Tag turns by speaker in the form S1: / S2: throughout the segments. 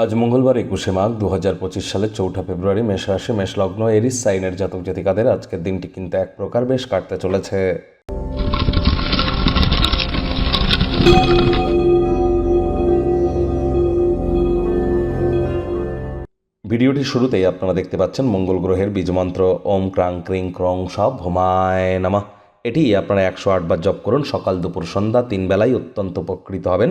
S1: আজ মঙ্গলবার 21 মাঘ 2025 সালের 4 ফেব্রুয়ারি মেষ রাশি মেষ লগ্ন এরিস সাইনের জাতক জাতিকাদের আজকের দিনটি কিন্তু এক প্রকার বেশ কাটতে চলেছে। ভিডিওটি শুরুতেই আপনারা দেখতে পাচ্ছেন মঙ্গল গ্রহের বীজমন্ত্র ওম ক্রাং ক্রিং ক্রং সব হোমায় নামা। এটি আপনারা 108 বার জপ করুন, সকাল দুপুর সন্ধ্যা 3 বেলায় অত্যন্ত উপকৃত হবেন।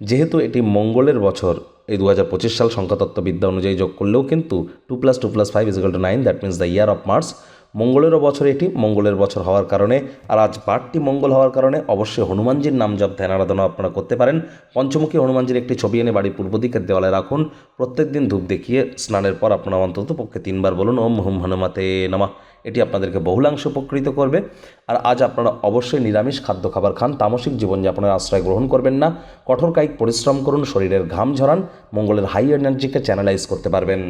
S1: যেহেতু এটি মঙ্গলের বছর, এই 2025 সাল সংখ্যাতত্ত্ববিদ্যা অনুযায়ী যোগ করলেও কিন্তু 2+2+5=9, that means the year of Mars. মঙ্গলেরও বছর, এটি মঙ্গলের বছর হওয়ার কারণে আর আজ বারটি মঙ্গল হওয়ার কারণে অবশ্যই হনুমানজির নাম জপ ধ্যান আরাধনা আপনারা করতে পারেন। পঞ্চমুখী হনুমানজির একটি ছবি এনে বাড়ির পূর্ব দিকের দেওয়ালে রাখুন। প্রত্যেক দিন ধূপ দেখিয়ে স্নানের পর আপনারা অন্তত পক্ষে 3 বার বলুন ওম হুম হনুমাতে নমঃ। এটি আপনাদেরকে বহুলাংশে উপকৃত করবে। আর আজ আপনারা অবশ্যই নিরামিষ খাদ্য খাবার খান, তামসিক জীবনযাপনের আশ্রয় গ্রহণ করবেন না, কঠোর কায়িক পরিশ্রম করুন, শরীরের ঘাম ঝরান, মঙ্গলের হাই এনার্জিকে চ্যানেলাইজ করতে পারবেন।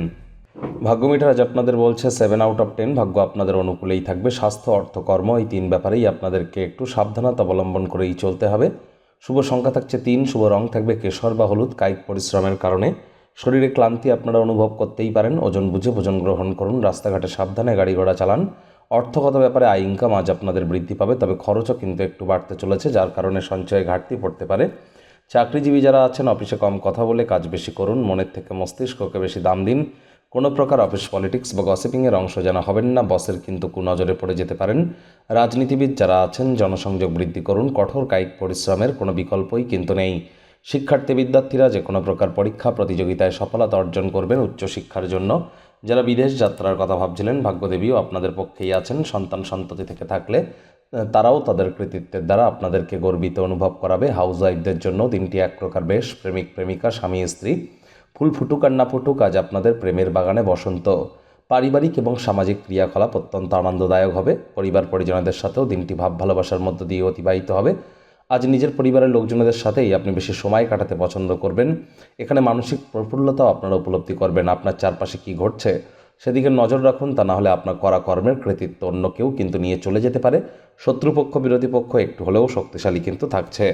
S1: ভাগ্য মিটার আজ আপনাদের বলছে 7/10, ভাগ্য আপনাদের অনুকূলেই থাকবে। স্বাস্থ্য, অর্থ, কর্ম এই 3 ব্যাপারেই আপনাদেরকে একটু সাবধানতা অবলম্বন করেই চলতে হবে। শুভ সংখ্যা থাকছে 3, শুভ রং থাকবে কেশর বা হলুদ। কায়িক পরিশ্রমের কারণে শরীরে ক্লান্তি আপনারা অনুভব করতেই পারেন। ওজন বুঝে ভোজন গ্রহণ করুন, রাস্তাঘাটে সাবধানে গাড়ি ঘোড়া চালান। অর্থগত ব্যাপারে আয় ইনকাম আজ আপনাদের বৃদ্ধি পাবে, তবে খরচও কিন্তু একটু বাড়তে চলেছে, যার কারণে সঞ্চয়ে ঘাটতি পড়তে পারে। চাকরিজীবী যারা আছেন অফিসে কম কথা বলে কাজ বেশি করুন, মনের থেকে মস্তিষ্ককে বেশি দাম দিন। কোনো প্রকার অফিস পলিটিক্স বা গসিপিংয়ের অংশ যেন হবেন না, বসের কিন্তু কুনজরে পড়ে যেতে পারেন। রাজনীতিবিদ যারা আছেন জনসংযোগ বৃদ্ধি করুন, কঠোর কায়িক পরিশ্রমের কোনো বিকল্পই কিন্তু নেই। শিক্ষার্থী বিদ্যার্থীরা যে কোনো প্রকার পরীক্ষা প্রতিযোগিতায় সফলতা অর্জন করবেন উচ্চশিক্ষার জন্য। যারা বিদেশ যাত্রার কথা ভাবছিলেন, ভাগ্যদেবীও আপনাদের পক্ষেই আছেন। সন্তান সন্ততি থেকে থাকলে তারাও তাদের কৃতিত্বের দ্বারা আপনাদেরকে গর্বিত অনুভব করাবে। হাউস ওয়াইফদের জন্য দিনটি এক প্রকার বেশ। প্রেমিক প্রেমিকা, স্বামী স্ত্রী, ফুল ফুটুক আর না ফুটুক, আজ আপনাদের প্রেমের বাগানে বসন্ত। পারিবারিক এবং সামাজিক ক্রিয়াকলাপ অত্যন্ত আনন্দদায়ক হবে। পরিবার পরিজনদের সাথেও দিনটি ভাব ভালোবাসার মধ্য দিয়ে অতিবাহিত হবে। আজ নিজের পরিবারের লোকজনদের সাথেই আপনি বেশি সময় কাটাতে পছন্দ করবেন। এখানে মানসিক প্রফুল্লতাও আপনারা উপলব্ধি করবেন। আপনার চারপাশে কী ঘটছে সেদিকে নজর রাখুন, তা না হলে আপনার করা কর্মের কৃতিত্ব অন্য কেউ কিন্তু নিয়ে চলে যেতে পারে। শত্রুপক্ষ বিরোধী পক্ষ একটু হলেও শক্তিশালী কিন্তু থাকছে।